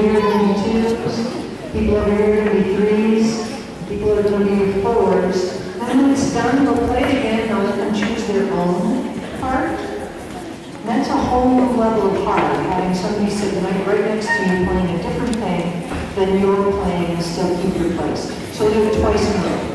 here are going to be twos, people over here are going to be threes, people are going to be fours. And when it's done, they'll play again, they'll let them choose their own part. And that's a whole new level of hard, having somebody sit right next to you playing a different thing than you're playing and still keep your place. So do it twice in a row.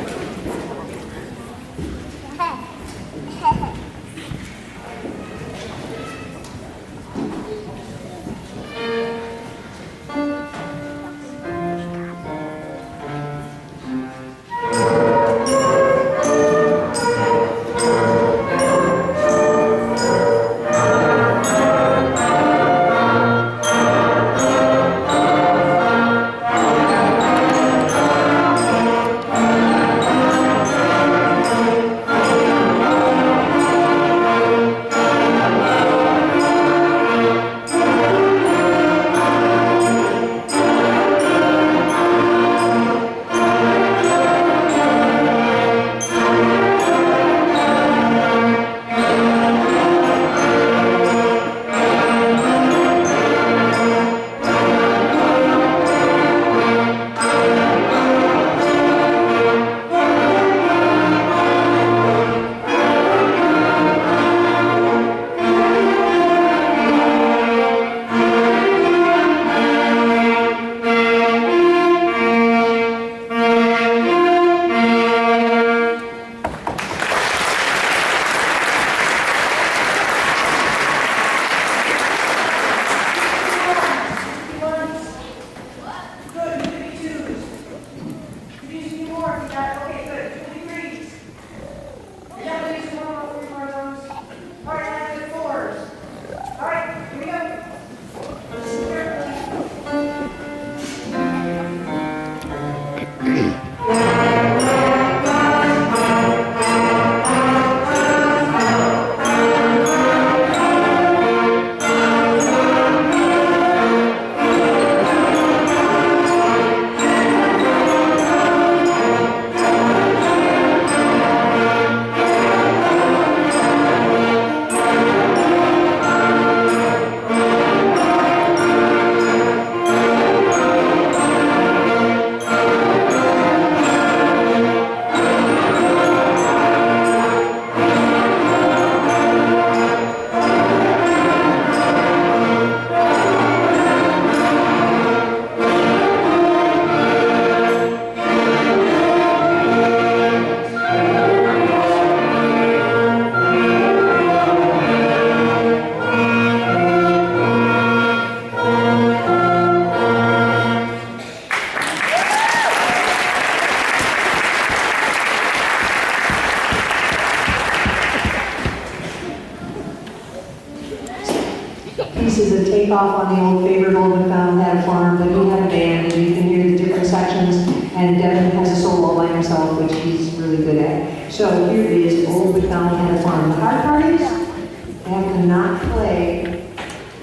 Pieces of takeoff on the old favorite Old MacDonald farm, but we have a band and you can hear the different sections, and Devin has a solo by himself, which he's really good at. So here is Old MacDonald had a farm. The hard part is they have to not play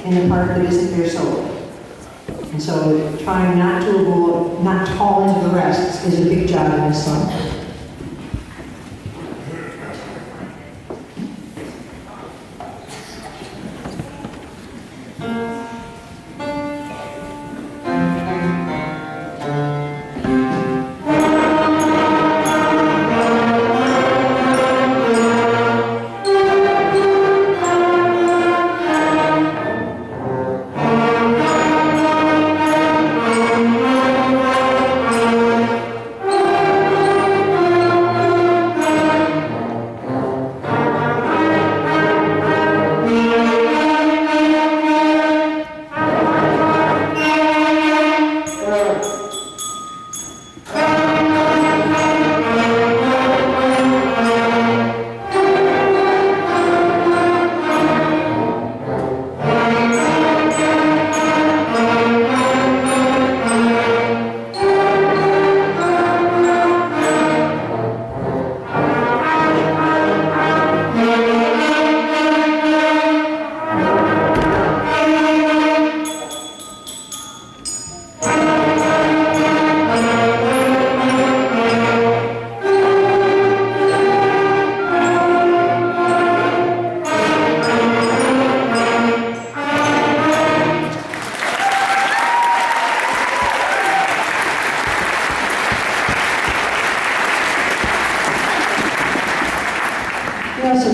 in the part that isn't their solo. And so trying not to avoid, not fall into the rest is a big job in this song.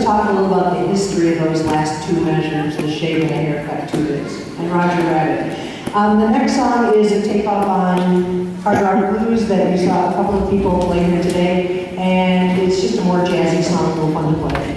talk a little about the history of those last two measures, the shave and the haircut, 2 days, and Roger Rabbit. The next song is a takeoff on Hard Rock Blues that you saw a couple of people play here today, and it's just a more jazzy song, a little fun to play.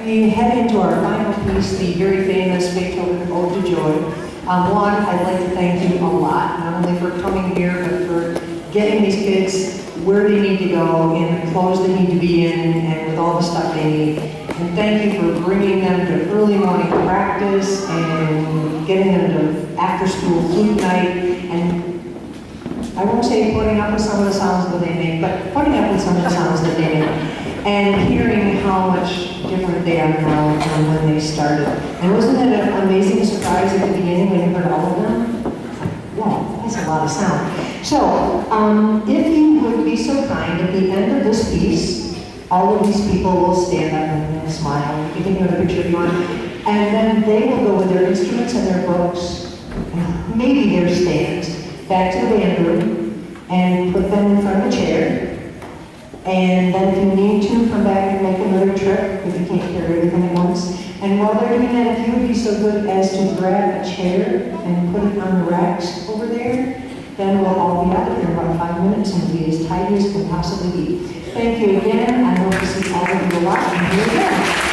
We head into our final piece, the very famous Beethoven Ode to Joy. One, I'd like to thank you a lot, not only for coming here, but for getting these kids where they need to go, in the clothes they need to be in, and with all the stuff they need. And thank you for bringing them to early morning practice, and getting them to after-school flute night, and I won't say putting up with some of the sounds that they make, but putting up with some of the sounds that they make, and hearing how much different they are now from when they started. And wasn't it an amazing surprise at the beginning when you heard all of them? Wow, that's a lot of sound. So, if you would be so kind, at the end of this piece, all of these people will stand up and smile. You can take another picture if you want. And then they will go with their instruments and their books, and maybe their stands, back to the band room and put them in front of the chair. And then if you need to, come back and make another trip if you can't carry everything at once. And while they're doing that, if you would be so good as to grab a chair and put it on the racks over there, then we'll all be out of here in about 5 minutes and be as tidy as can possibly be. Thank you again. I hope to see all of you a lot. And here again.